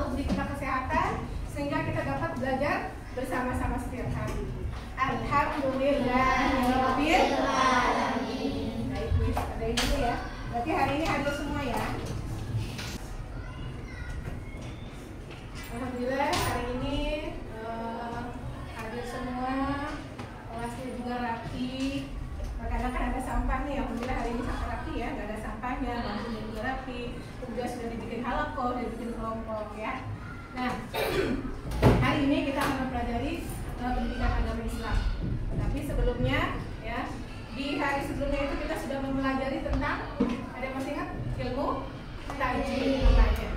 untuk beri kita kesehatan sehingga kita dapat belajar bersama-sama setiap hari. Alhamdulillahirabbil alamin. Baik, Miss, adain dulu ya. Berarti hari ini hadir semua ya. Alhamdulillah hari ini hadir semua, kelasnya juga rapi. Kadang kan ada sampah nih, alhamdulillah hari ini sangat rapi ya, nggak ada sampahnya, bangkunya juga rapi, juga sudah dibikin halakoh, sudah dibikin kelompok ya. Nah, hari ini kita akan mempelajari pendidikan agama Islam. Tapi sebelumnya ya, di hari sebelumnya itu kita sudah mempelajari tentang, ada yang masih ingat ilmu tajwid namanya?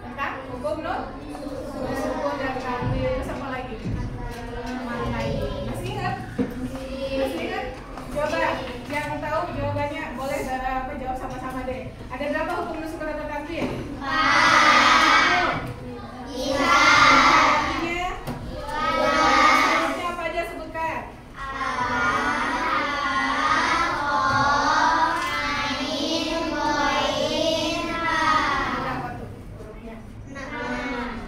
Tentang hukum sukun dan tanwin, terus apa lagi? Masih ingat? Masih ingat? Coba yang tahu jawabannya boleh jawab sama-sama deh. Ada berapa hukum sukun atau tanwin? 5. Artinya? Hurufnya apa aja sebutkan? Berapa tuh hurufnya? 6.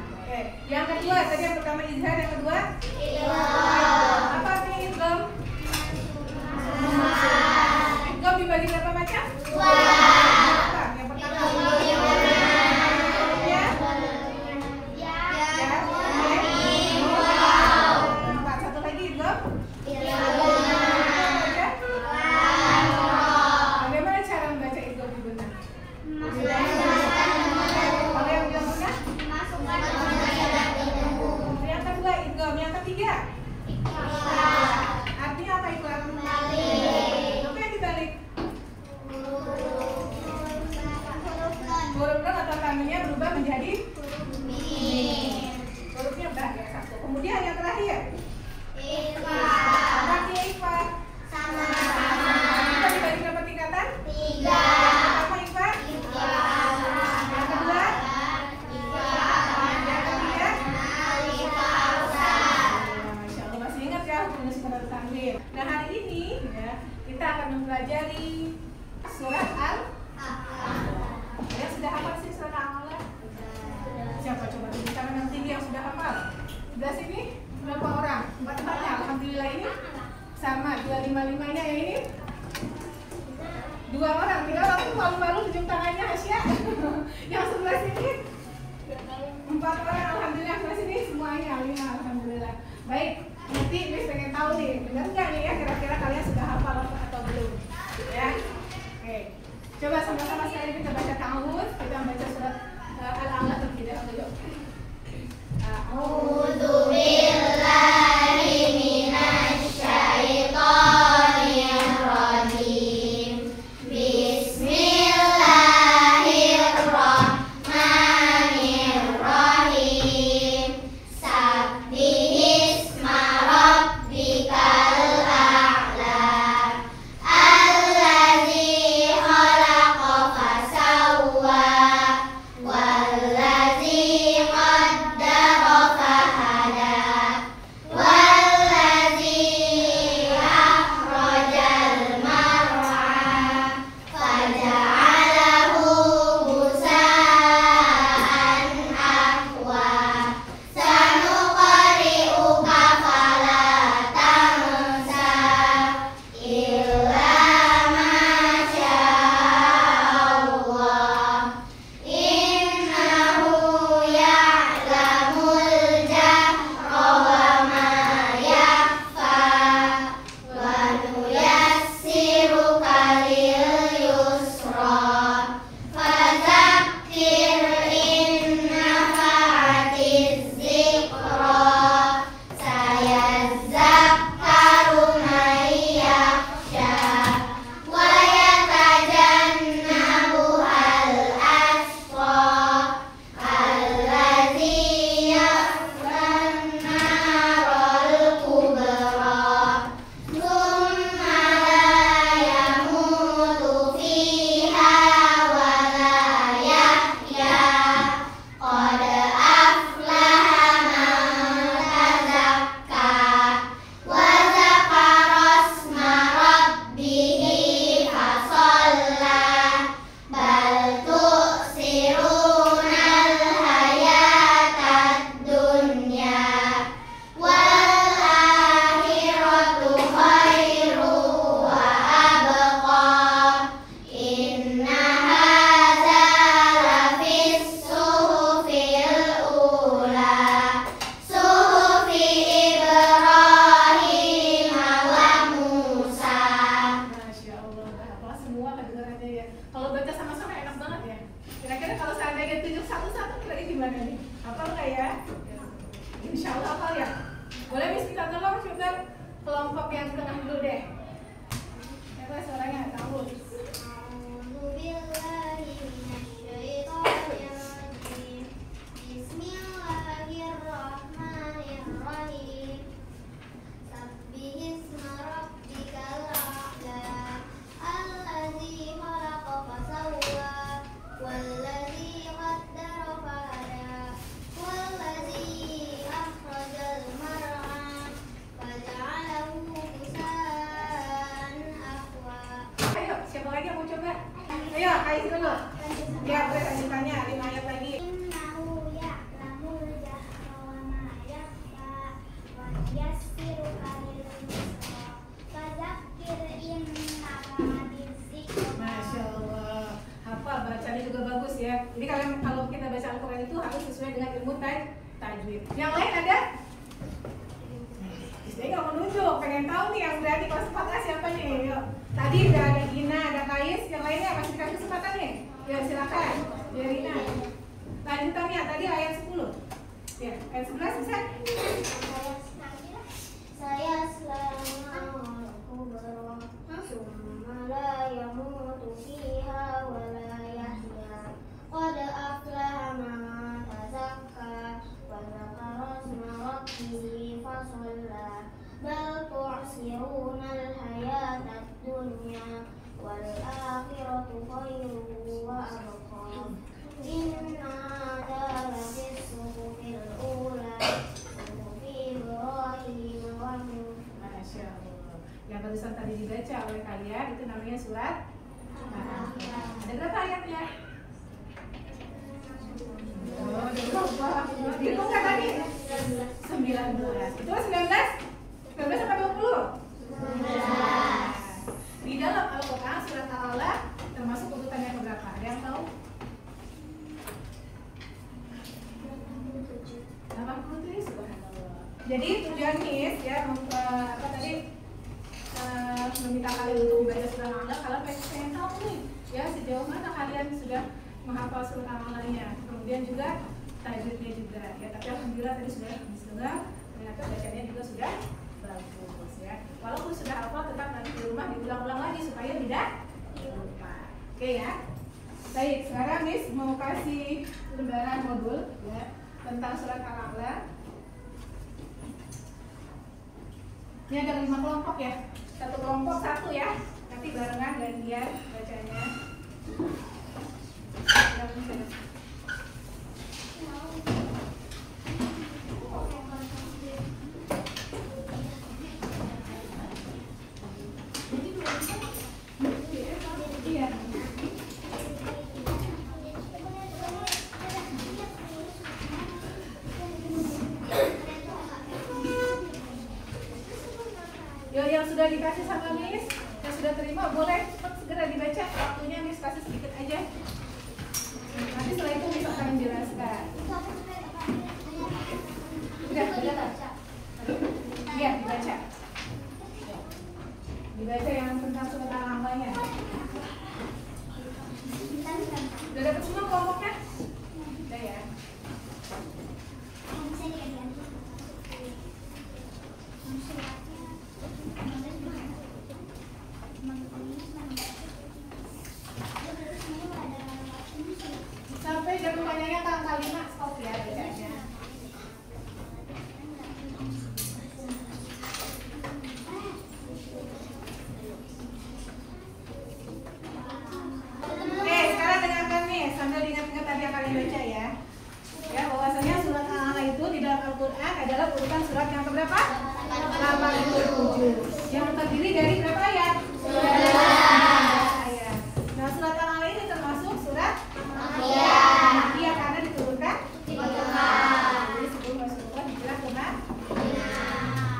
satu-satu kira gimana nih? Hafal nggak ya? Insya Allah hafal ya. Boleh Miss kita tolong coba kelompok yang tengah dulu deh. Siapa suaranya? Tahu? Bismillahirrahmanirrahim. Sabbihisma rabbikal a'la. Allazi khalaqa fasawwa. Wallazi qaddara fahada. Wallazi akhrajal mar'a. Faja'alahu ghusaa'an ahwa. Ayo, siapa lagi yang mau coba? Ayo, Kais dulu. Ya, boleh lanjutannya 5 ayat lagi. Innahu ya'lamul jahra wa ma yakhfa wa yassiruka lil yusra. Fadzakkir in nafa'atiz dzikra. Masya Allah, hafal, bacanya juga bagus ya. Jadi kalian kalau kita baca Al-Quran itu harus sesuai dengan ilmu tajwid. Yang lain ada? Saya nggak menunjuk, pengen tahu nih yang berani kelas 4A siapa nih? Yuk. Tadi udah ada Gina, ada Kais, yang lainnya masih dikasih kesempatan nih. Ya silakan, Rina. Lanjutannya tadi ayat 10. Ya, ayat 11 bisa? Saya selalu kubro, summa la yamutu fiha wa la yahya. Qad aflaha man tazakka wa dzakara isma rabbih fasalla. Bal tu'siruna al-hayata ad-dunya wal akhiratu khairun wa abqa. Inna hadza lafis suhufil ula. Masya Allah. Yang barusan tadi dibaca oleh kalian itu namanya surat Al-A'la. Ada berapa ayatnya? Oh, ada berapa? Dihitung kan tadi? 19. Itu 19? 19 sampai 20? 19. Di dalam Al-Quran surat Al-A'la termasuk urutannya berapa? Ada yang tahu? 87, subhanallah. Jadi tujuan Miss ya meminta kalian untuk membaca surat Al-A'la kalau pengen tahu nih ya sejauh mana kalian sudah menghafal surat Al-A'lanya, kemudian juga tajwidnya juga ya. Tapi alhamdulillah tadi sudah dengar, ternyata bacanya juga sudah bagus ya. Walaupun sudah hafal tetap nanti di rumah diulang-ulang lagi supaya tidak lupa. Oke ya. Baik, sekarang Miss mau kasih lembaran modul ya tentang surat Al-A'la. Ini ada 5 kelompok ya. Satu kelompok satu ya. Nanti barengan gantian bacanya. Iya. Yang sudah dikasih sama Miss, yang sudah terima boleh cepat segera dibaca. Waktunya Miss kasih sedikit aja. Nanti setelah itu Miss akan menjelaskan. Udah baca? Iya, dibaca. Dibaca yang tentang surat Al-A'lanya. Udah dapat semua kelompoknya? Udah ya. Sampai jam pertanyaannya tanggal 5 stop ya bacanya. Oke, sekarang dengarkan nih sambil diingat-ingat tadi yang kalian baca ya. Ya, bahwasanya surat Al-A'la itu di dalam Al-Quran adalah urutan surat yang keberapa? 87. Yang terdiri dari berapa ayat? 19 ayat. Nah, surat Al-A'la ini termasuk surat Makkiyah karena diturunkan di Mekah. Jadi sebelum Rasulullah hijrah ke Madinah.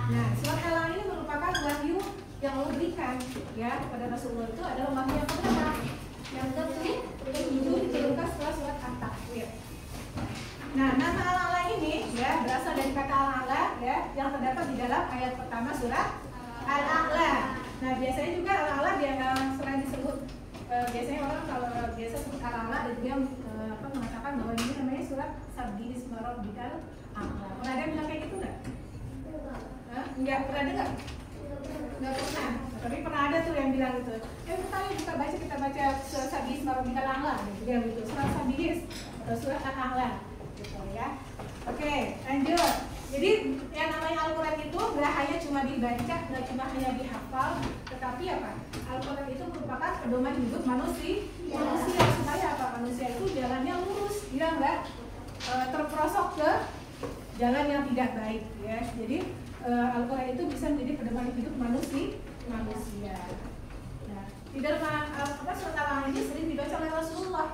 Nah, surat Al-A'la ini merupakan wahyu yang Allah berikan ya kepada Rasulullah. Itu adalah wahyu yang pertama. Yang ketujuh diturunkan setelah surat At-Takwir. Nah, nama Al-A'la ini ya berasal dari kata Al-A'la ya yang terdapat di dalam ayat pertama surat Al-A'la. Nah, biasanya juga Al-A'la selain disebut biasanya orang kalau biasa sebut Al-A'la dan juga mengatakan bahwa ini namanya surat Sabbi Isma Rabbikal A'la. Pernah ada yang bilang kayak gitu nggak? Nggak pernah dengar? Nggak pernah. Tapi pernah ada tuh yang bilang gitu. Kita baca surat Sabbi Isma Rabbikal A'la gitu. Surat Sabbi atau surat Al-A'la gitu ya. Oke, lanjut. Jadi yang namanya Al-Quran itu nggak hanya cuma dibaca, nggak cuma hanya dihafal, tetapi apa? Al-Quran itu merupakan pedoman hidup manusia supaya apa? Manusia itu jalannya lurus, dia nggak terperosok ke jalan yang tidak baik ya. Jadi Al-Quran itu bisa menjadi pedoman hidup manusia. Nah, di dalam surat Al-A'la ini sering dibaca oleh Rasulullah.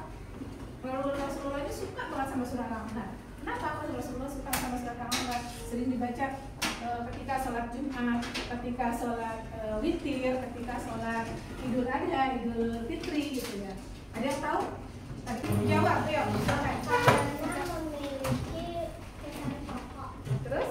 Rasulullah ini suka banget sama surat Al-A'la. Kenapa Rasulullah suka sama surat Al-A'la? Sering dibaca ketika sholat Jumat, ketika sholat witir, ketika sholat Idul Adha, Idul Fitri gitu ya. Ada yang tahu? Tadi jawab, ayo silakan. Karena memiliki pesan pokok. Terus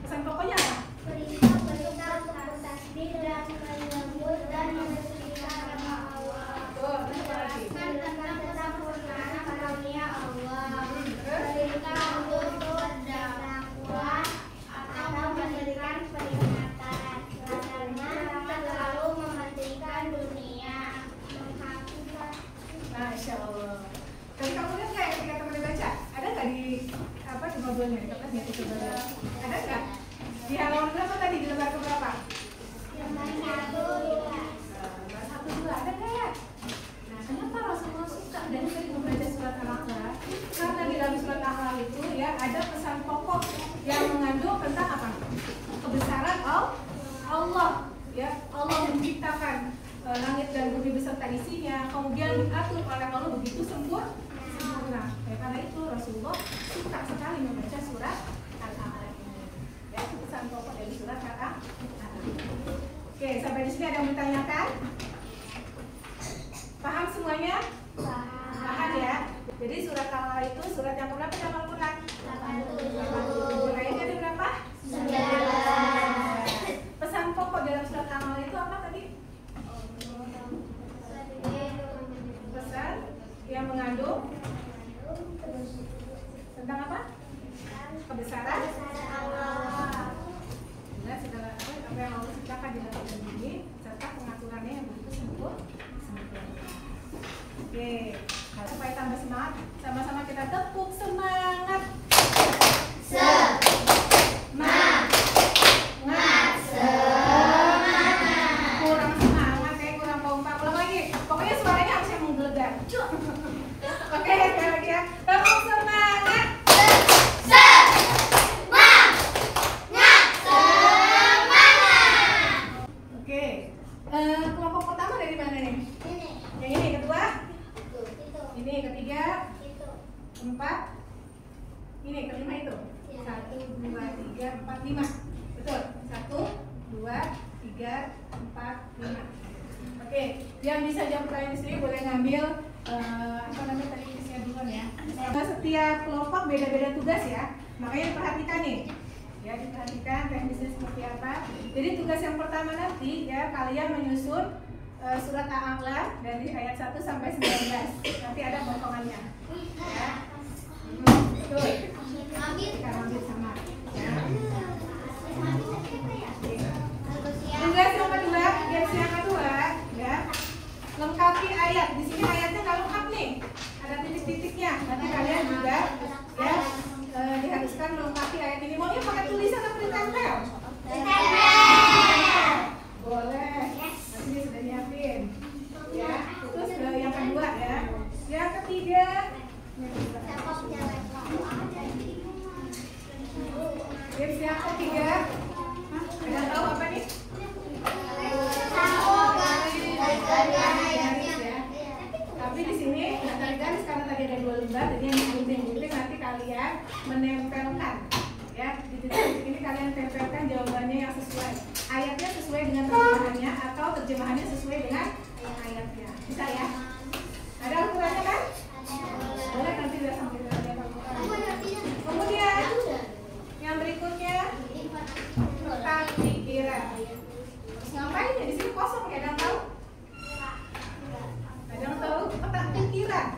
pesan pokoknya apa? Perintah untuk bertasbih dan menyebut dan mensucikan nama Allah. Tuh, terus apa lagi? Tentang kesempurnaan karunia Allah. Perintah untuk berdakwah atau memberikan peringatan. Larangan terlalu mementingkan dunia. Masya Allah. Tadi kamu lihat nggak ketika teman baca? Ada nggak di mobilnya? Di kertasnya itu coba. Ada nggak? Di halaman berapa tadi? Di lembar keberapa? Lembar 1, 2. Ada nggak? Nah, kenapa Rasulullah suka dan sering membaca surat Al-A'la? Karena di dalam surat Al-A'la itu ya ada pesan pokok yang mengandung tentang apa? Kebesaran Allah. Ya, Allah menciptakan langit dan bumi beserta isinya, kemudian diatur oleh Allah begitu sempurna. Ya, karena itu Rasulullah suka sekali membaca surat Al-A'la ini. Ya, itu pesan pokok dari surat Al-A'la. Oke, sampai di sini ada yang ditanyakan? Paham semuanya? Paham ya? Jadi surat Al-A'la itu surat yang berapa dalam Al-Quran? 87. Ayatnya ada berapa? 9. Pesan pokok dalam surat Al-A'la itu apa tadi? Pesan yang mengandung tentang apa? Kebesaran Allah. Nah, segala apa yang Allah ciptakan di dalam ini serta pengaturannya yang begitu sempurna. Oke, nah, supaya tambah semangat, sama-sama kita tepuk semangat. Kurang semangat ya, kurang kompak. Ulang lagi. Pokoknya suaranya harus yang menggelegar. Oke, sekali lagi ya. Tepuk semangat. Oke. Kelompok pertama dari mana nih? Yang ini kedua? Ini ketiga? Keempat? Ini kelima itu? 1, 2, 3, 4, 5. Betul? 1, 2, 3, 4, 5. Oke, yang bisa jawab pertanyaan sendiri boleh ngambil tadi isinya duluan ya. Setiap kelompok beda-beda tugas ya. Makanya diperhatikan nih. Ya, diperhatikan teknisnya seperti apa. Jadi tugas yang pertama nanti ya kalian menyusun surat Al-A'la dari ayat 1 sampai 19. Nanti ada potongannya. Ya. Betul. Kita ambil sama. Ya. Tugas yang kedua, ya. Lengkapi ayat. Di sini ayatnya nggak lengkap nih. Ada titik-titiknya. Nanti kalian juga ya diharuskan melengkapi ayat ini. Maunya pakai tulisan atau ditempel? Boleh. Nanti sudah nyiapin. Ya. Terus yang kedua ya. Yang ketiga. Tips yang ketiga. Ada tahu apa nih? Tapi di sini nggak garis karena tadi ada 2 lembar, jadi yang gunting nanti kalian menempelkan, ya di titik ini kalian tempelkan jawabannya yang sesuai, ayatnya sesuai dengan terjemahannya atau terjemahannya sesuai dengan ayatnya, bisa ya? Ada ukurannya kan? Boleh nanti udah sampai lihat ukurannya. Kemudian yang berikutnya kotak pikiran. Ngapain ya di sini kosong ya? Ada yang tahu? Ada yang tahu? Kotak pikiran.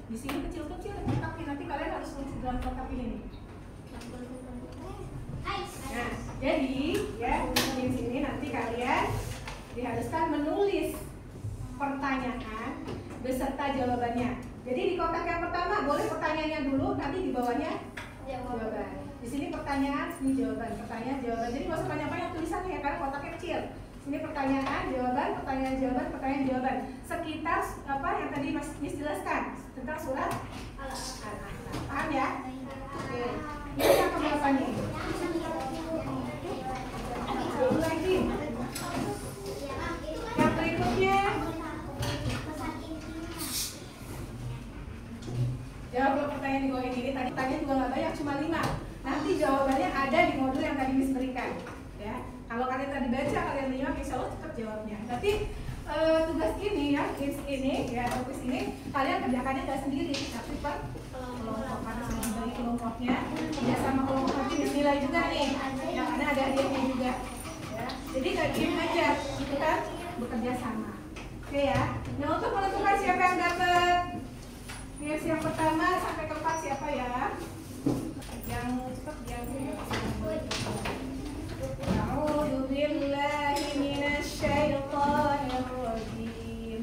Di sini kecil-kecil kotaknya, nanti kalian harus tulis di dalam kotak ini nih. Nah, jadi ya di sini nanti kalian diharuskan menulis pertanyaan beserta jawabannya. Jadi di kotak yang pertama boleh pertanyaannya dulu, nanti di bawahnya jawaban. Di sini pertanyaan, sini jawaban, pertanyaan, jawaban. Jadi nggak usah banyak-banyak tulisannya ya, karena kotaknya kecil. Sini pertanyaan, jawaban, pertanyaan, jawaban, pertanyaan, jawaban. Sekitar apa yang tadi Mas jelaskan tentang surat Al-Ahzab. Paham ya? Oke. Ini yang keberapa nih? Satu lagi. Yang berikutnya. Jawab pertanyaan di bawah ini. Tadi tanya juga nggak banyak, cuma 5. Nanti jawabannya ada di modul yang tadi Miss berikan. Ya, kalau kalian tadi baca, kalian nyimak, insya Allah cepat jawabnya. Nanti tugas ini ya, ini ya, tugas ini kalian kerjakannya nggak sendiri, tapi per kelompok. Karena sudah dibagi kelompoknya, kerjasama kelompok nanti dinilai juga nih. Ya, karena ada hadiahnya juga. Ya, jadi nggak diem aja, kita bekerja sama. Oke ya. Nah, untuk menentukan siapa yang dapat quiz yang pertama sampai ke 4 siapa ya? Yang cepat yang A'udzu billahi minasy syaithanir rajim.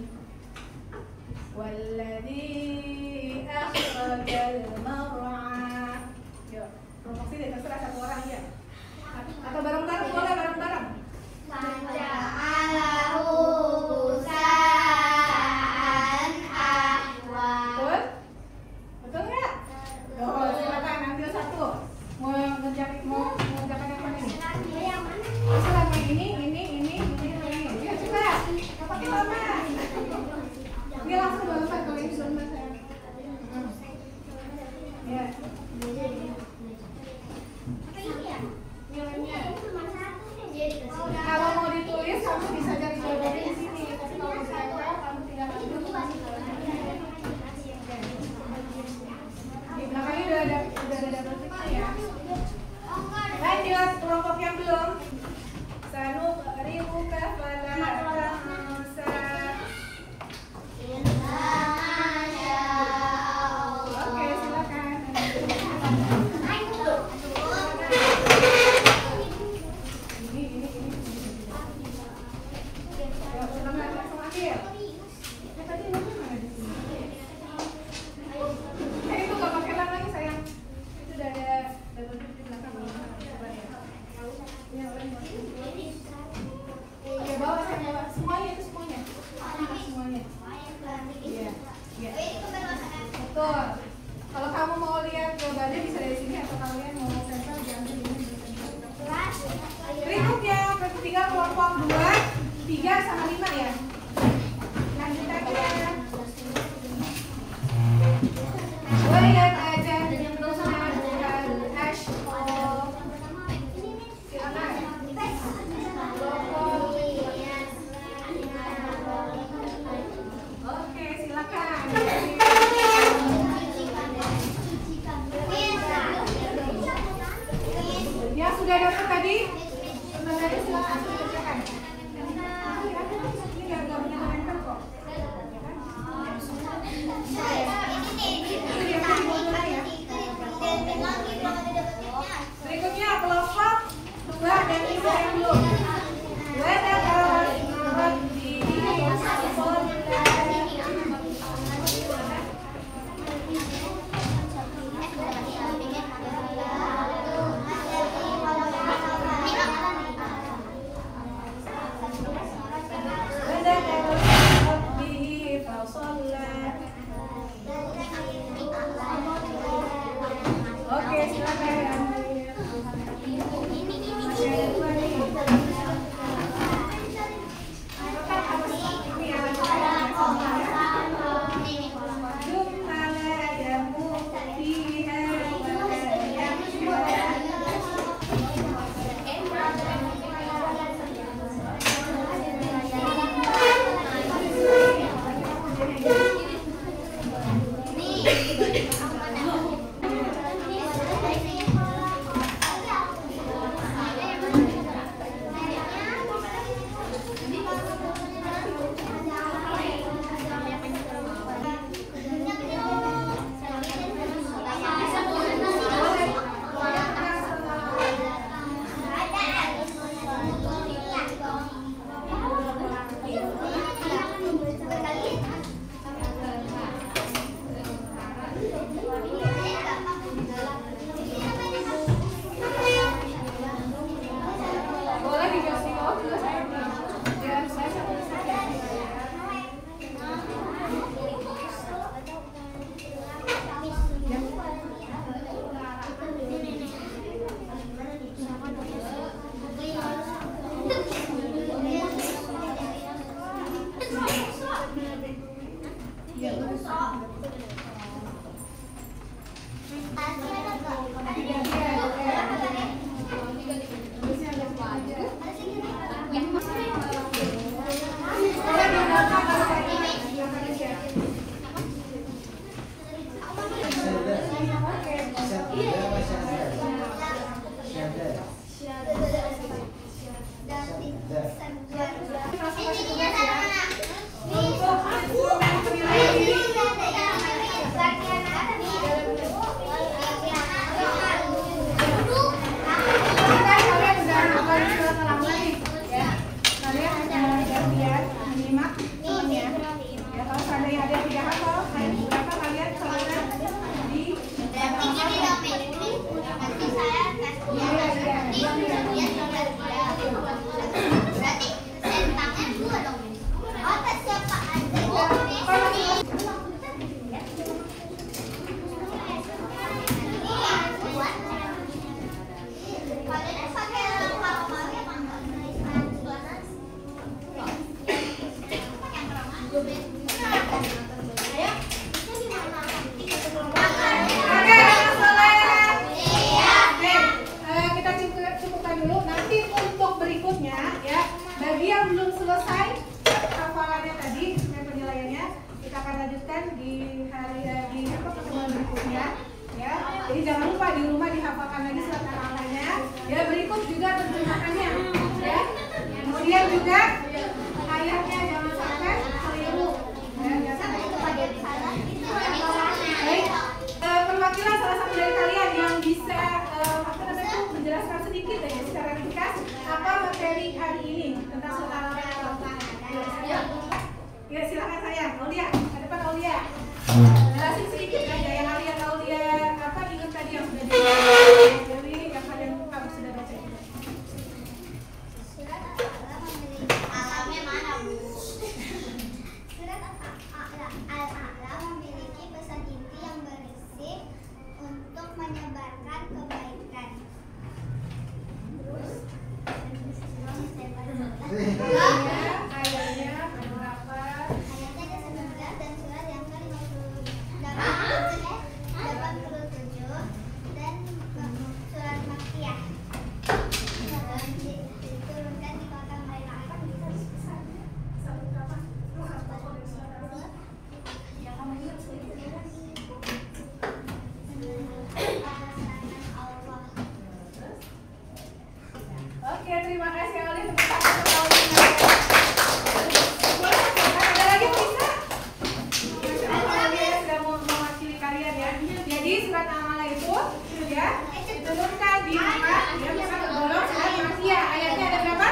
Walladzi akhrajal mar'a. Yuk, kelompok sini terserah satu orang ya. Atau bareng-bareng boleh bareng-bareng. Faja'alahu gusa'an ahwa. Betul? Betul nggak? Oh, silakan ambil satu. Mau ngerjakan yang mana nih? Terserah yang ini. Ya coba. Nggak pakai lama. Ini langsung download kalau ini download saya. Ya. Nilainya. Kalau mau ditulis kamu bisa cari jawabannya di sini. Tapi kalau misalnya tahu kamu tinggal ambil. Di belakangnya udah ada double tick ya. Lanjut kelompok yang belum. Sanu ribuka fala tansa. Oke, silakan. Ini. Ya, silakan langsung ambil. Tadi mana di sini? Itu nggak pakai lem lagi sayang. Itu udah ada double tick di belakang. Coba ya. Ya, ya bawa saya bawa semuanya itu semuanya. Iya. Betul. Kalau kamu mau lihat jawabannya bisa dari sini atau kalian mau tempel diambil ini. Berikutnya tinggal kelompok 2, 3 sama 5 ya. Lanjut aja. Lihat aja Oke, silakan. Ya sudah dapat tadi. Sebenarnya silakan dikerjakan. Ini nggak punya komentar kok. Berikutnya kelompok 2 dan 5 yang belum. Oke, silakan. Boleh dikasih tahu juga saya biar saya tulis aja. Jadi jangan lupa di rumah dihafalkan lagi surat Al-Alaqnya. Ya, berikut juga terjemahannya. Ya. Kemudian juga ayatnya jangan sampai keliru. Ya, jangan sampai salah. Baik. Perwakilan salah satu dari kalian yang bisa menjelaskan sedikit ya secara ringkas apa materi hari ini tentang surat Al-Alaq. Ya, silakan sayang. Aulia, ke depan Aulia. Jelasin sedikit aja yang kalian Aulia apa ingat tadi yang sudah jadi yang kalian kamu sudah baca juga. Surat Al-Alaq memiliki alamnya mana, Bu? Surat Al-Alaq memiliki pesan inti yang berisi untuk menyebarkan kebaikan. Terus ayatnya berapa? Ayatnya ada 19 dan surat yang ke-87 dan surat Makkiyah. Diturunkan di kota Madinah. Satu berapa? Satu kode surat Al-Alaq. Yang kamu ingat sedikit. Oke, terima kasih Oli untuk ada lagi bisa? Sudah mewakili kalian ya. Jadi surat Al-Alaq itu ya diturunkan di rumah ya bisa tergolong surat Makkiyah. Ayatnya ada berapa?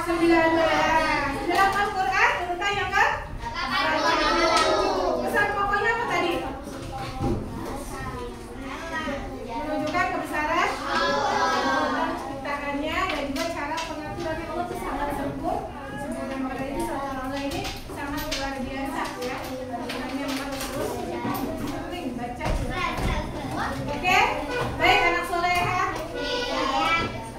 19. Dalam Al-Quran urutan yang ke? Pesan pokoknya apa tadi? Menunjukkan kebesaran ciptaannya dan juga cara pengaturan Allah itu sangat sempurna. Maka ini surat Al-Alaq ini sangat luar biasa ya. Hanya terus sering baca. Oke, baik anak soleha.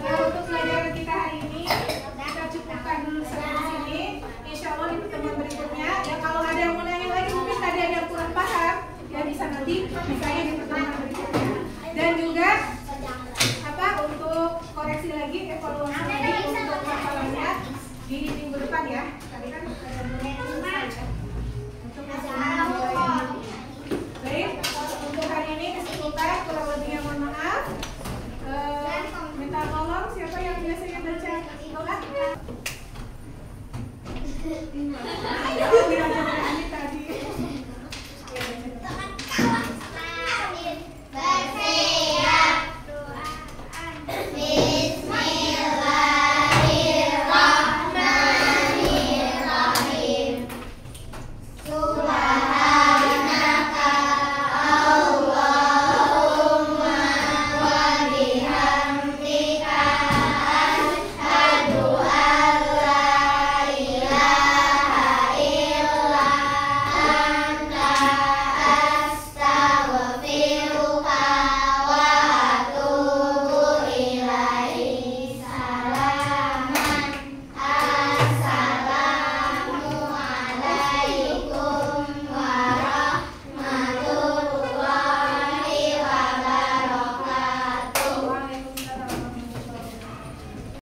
Untuk pelajaran kita hari ini kita cukupkan dulu sampai di sini. Insya Allah di pertemuan berikutnya. Ya kalau ada yang mau nanya lagi mungkin tadi ada yang kurang paham ya bisa nanti misalnya di pertemuan berikutnya. Dan juga apa untuk koreksi lagi evaluasi lagi untuk hafalannya di minggu depan ya. Tadi kan belum selesai ya. Untuk hafalan baik untuk hari ini kesimpulan kurang lebihnya mohon maaf. Minta tolong siapa yang biasanya baca doa? Ayo,